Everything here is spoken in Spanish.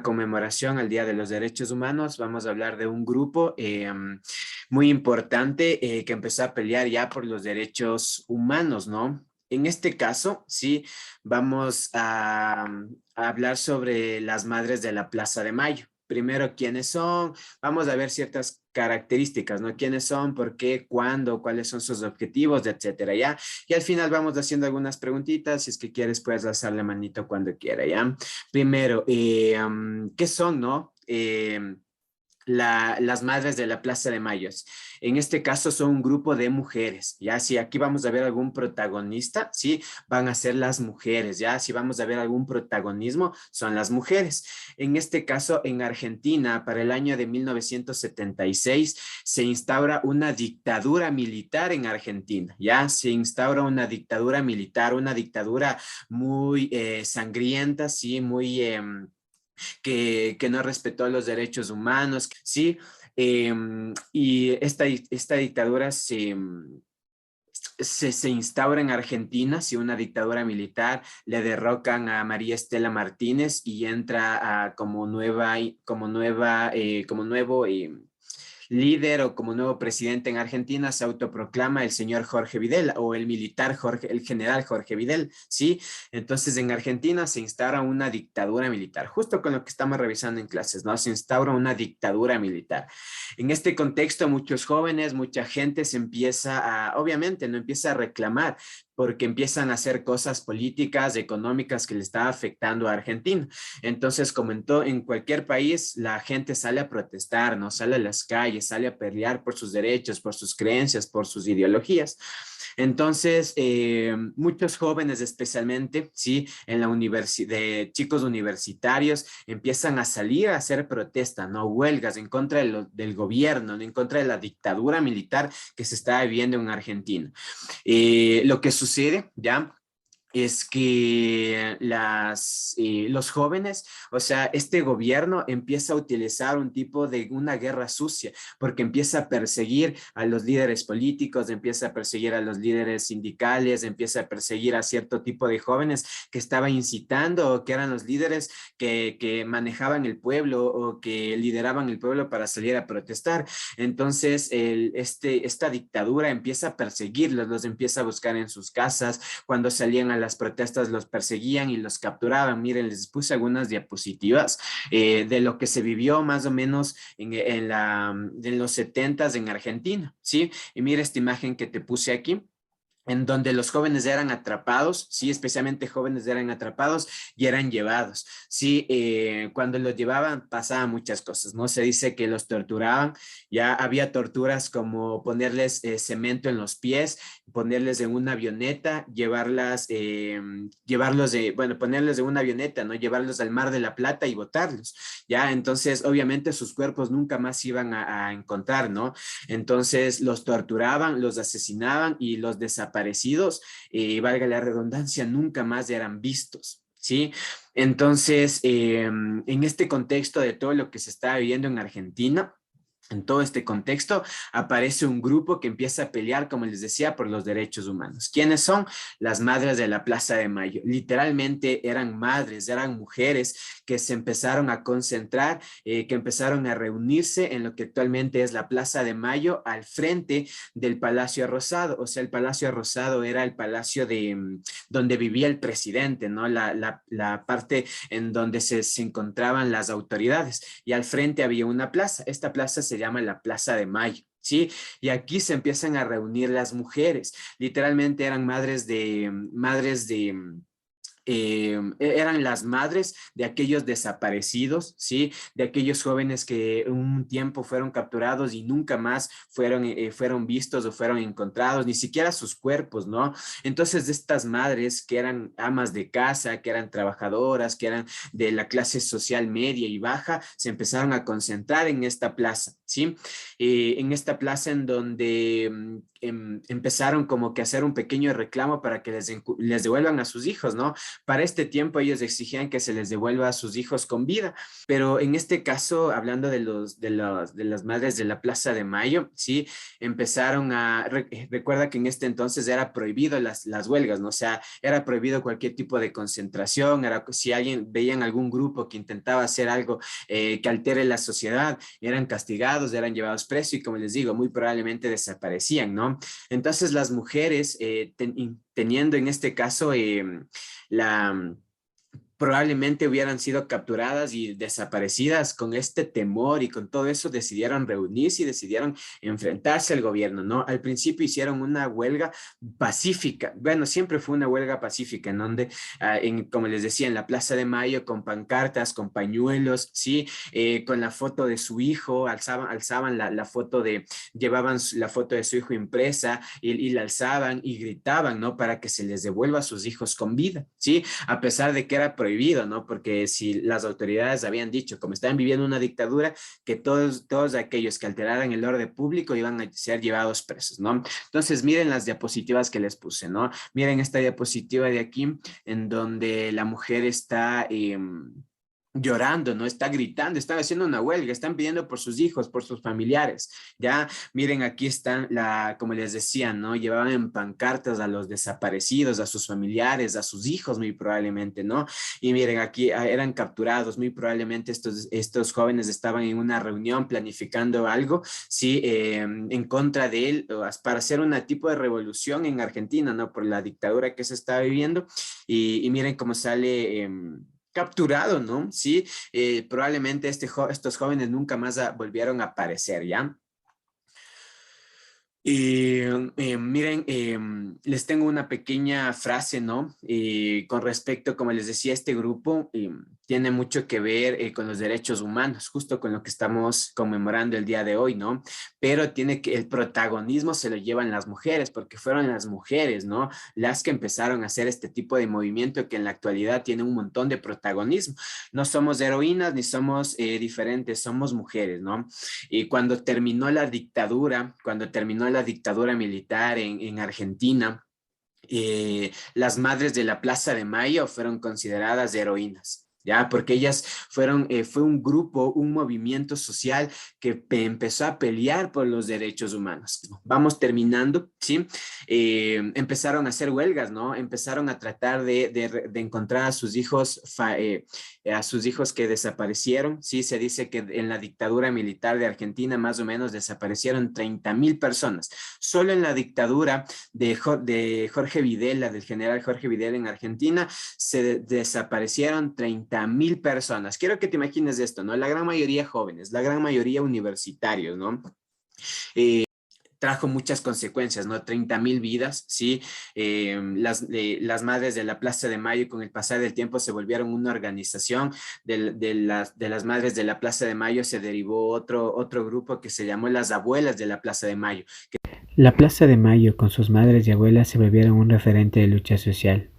conmemoración al Día de los Derechos Humanos, vamos a hablar de un grupo muy importante que empezó a pelear ya por los derechos humanos, ¿no? En este caso, sí, vamos a hablar sobre las madres de la Plaza de Mayo. Primero, ¿quiénes son? Vamos a ver ciertas características, ¿no? ¿Quiénes son? ¿Por qué? ¿Cuándo? ¿Cuáles son sus objetivos? Etcétera, ¿ya? Y al final vamos haciendo algunas preguntitas. Si es que quieres, puedes alzarle manito cuando quiera, ¿ya? Primero, ¿qué son, no? Las madres de la Plaza de Mayos. En este caso son un grupo de mujeres, ¿ya? Si aquí vamos a ver algún protagonista, ¿sí? Van a ser las mujeres, ¿ya? Si vamos a ver algún protagonismo, son las mujeres. En este caso, en Argentina, para el año de 1976, se instaura una dictadura militar en Argentina, ¿ya? Se instaura una dictadura militar, una dictadura muy sangrienta, ¿sí? Muy... que no respetó los derechos humanos, ¿sí? Y esta dictadura se instaura en Argentina, si una dictadura militar, le derrocan a María Estela Martínez y entra como nuevo líder o como nuevo presidente en Argentina, se autoproclama el señor Jorge Videla o el militar Jorge, el general Jorge Videla, ¿sí? Entonces en Argentina se instaura una dictadura militar, justo con lo que estamos revisando en clases, ¿no? Se instaura una dictadura militar. En este contexto, muchos jóvenes, mucha gente se empieza obviamente, no empieza a reclamar porque empiezan a hacer cosas políticas, económicas que le está afectando a Argentina. Entonces, como en cualquier país, la gente sale a protestar, ¿no? Sale a las calles, sale a pelear por sus derechos, por sus creencias, por sus ideologías. Entonces, muchos jóvenes especialmente, sí, en la universidad, de chicos universitarios, empiezan a salir a hacer protestas, ¿no? Huelgas en contra del gobierno, ¿no? En contra de la dictadura militar que se está viviendo en Argentina. Lo que sucede, ¿ya? Es que los jóvenes, o sea, este gobierno empieza a utilizar un tipo de una guerra sucia, porque empieza a perseguir a los líderes políticos, empieza a perseguir a los líderes sindicales, empieza a perseguir a cierto tipo de jóvenes que estaban incitando o que eran los líderes que manejaban el pueblo o que lideraban el pueblo para salir a protestar. Entonces, esta dictadura empieza a perseguirlos, los empieza a buscar en sus casas, cuando salían a las protestas los perseguían y los capturaban. Miren, les puse algunas diapositivas de lo que se vivió más o menos en los 70 en Argentina, ¿sí? Y mira esta imagen que te puse aquí en donde los jóvenes eran atrapados, sí, especialmente jóvenes eran atrapados y eran llevados, sí, cuando los llevaban pasaban muchas cosas, ¿no? Se dice que los torturaban, ya había torturas como ponerles cemento en los pies, ponerles en una avioneta, ponerles en una avioneta, ¿no? Llevarlos al Mar de la Plata y botarlos, ya, entonces obviamente sus cuerpos nunca más iban a encontrar, ¿no? Entonces los torturaban, los asesinaban y los desaparecidos, valga la redundancia, nunca más eran vistos. ¿Sí? Entonces, en este contexto de todo lo que se está viviendo en Argentina, en todo este contexto, aparece un grupo que empieza a pelear, como les decía, por los derechos humanos. ¿Quiénes son? Las madres de la Plaza de Mayo. Literalmente eran madres, eran mujeres que se empezaron a concentrar, que empezaron a reunirse en lo que actualmente es la Plaza de Mayo, al frente del Palacio Rosado. O sea, el Palacio Rosado era el palacio donde vivía el presidente, ¿no? La parte en donde se encontraban las autoridades. Y al frente había una plaza. Esta plaza se llama la Plaza de Mayo. ¿Sí? Y aquí se empiezan a reunir las mujeres. Literalmente eran eran las madres de aquellos desaparecidos, ¿sí? De aquellos jóvenes que un tiempo fueron capturados y nunca más fueron vistos o fueron encontrados, ni siquiera sus cuerpos, ¿no? Entonces, de estas madres que eran amas de casa, que eran trabajadoras, que eran de la clase social media y baja, se empezaron a concentrar en esta plaza, ¿sí? En esta plaza en donde empezaron como que a hacer un pequeño reclamo para que les devuelvan a sus hijos, ¿no? Para este tiempo ellos exigían que se les devuelva a sus hijos con vida, pero en este caso, hablando de las madres de la Plaza de Mayo, sí, empezaron recuerda que en este entonces era prohibido las huelgas, ¿no? O sea, era prohibido cualquier tipo de concentración, si alguien veían algún grupo que intentaba hacer algo que altere la sociedad, eran castigados, eran llevados presos y como les digo, muy probablemente desaparecían, ¿no? Entonces las mujeres, teniendo en este caso la probablemente hubieran sido capturadas y desaparecidas. Con este temor y con todo eso decidieron reunirse y decidieron enfrentarse al gobierno, ¿no? Al principio hicieron una huelga pacífica, bueno, siempre fue una huelga pacífica en donde, como les decía, en la Plaza de Mayo, con pancartas, con pañuelos, ¿sí? Con la foto de su hijo, alzaban la foto llevaban la foto de su hijo impresa y la alzaban y gritaban, ¿no? Para que se les devuelva a sus hijos con vida, ¿sí? A pesar de que era prohibido, ¿no? Porque si las autoridades habían dicho, como estaban viviendo una dictadura, que todos aquellos que alteraran el orden público iban a ser llevados presos, ¿no? Entonces, miren las diapositivas que les puse, ¿no? Miren esta diapositiva de aquí, en donde la mujer está llorando, ¿no? Está gritando, están haciendo una huelga, están pidiendo por sus hijos, por sus familiares, ¿ya? Miren, aquí están, como les decía, ¿no? Llevaban en pancartas a los desaparecidos, a sus familiares, a sus hijos, muy probablemente, ¿no? Y miren, aquí eran capturados, muy probablemente estos jóvenes estaban en una reunión planificando algo, ¿sí? En contra de él, para hacer un tipo de revolución en Argentina, ¿no? Por la dictadura que se está viviendo, y miren cómo sale capturado, ¿no? Sí, probablemente estos jóvenes nunca más volvieron a aparecer, ¿ya? Miren, les tengo una pequeña frase, ¿no? Con respecto, como les decía, este grupo tiene mucho que ver con los derechos humanos, justo con lo que estamos conmemorando el día de hoy, ¿no? Pero el protagonismo se lo llevan las mujeres, porque fueron las mujeres, ¿no? Las que empezaron a hacer este tipo de movimiento que en la actualidad tiene un montón de protagonismo. No somos heroínas ni somos diferentes, somos mujeres, ¿no? Y cuando terminó la dictadura militar en Argentina, las madres de la Plaza de Mayo fueron consideradas heroínas. ¿Ya? Porque ellas fue un grupo, un movimiento social que empezó a pelear por los derechos humanos. Vamos terminando, ¿sí? Empezaron a hacer huelgas, ¿no? Empezaron a tratar de encontrar a sus hijos que desaparecieron, ¿sí? Se dice que en la dictadura militar de Argentina más o menos desaparecieron 30,000 personas. Solo en la dictadura de Jorge Videla, del general Jorge Videla en Argentina, se desaparecieron 30,000 personas. Quiero que te imagines esto, ¿no? La gran mayoría jóvenes, la gran mayoría universitarios, ¿no? Trajo muchas consecuencias, ¿no? 30,000 vidas, ¿sí? Las madres de la Plaza de Mayo con el pasar del tiempo se volvieron una organización. De las madres de la Plaza de Mayo se derivó otro grupo que se llamó las abuelas de la Plaza de Mayo. La Plaza de Mayo con sus madres y abuelas se volvieron un referente de lucha social.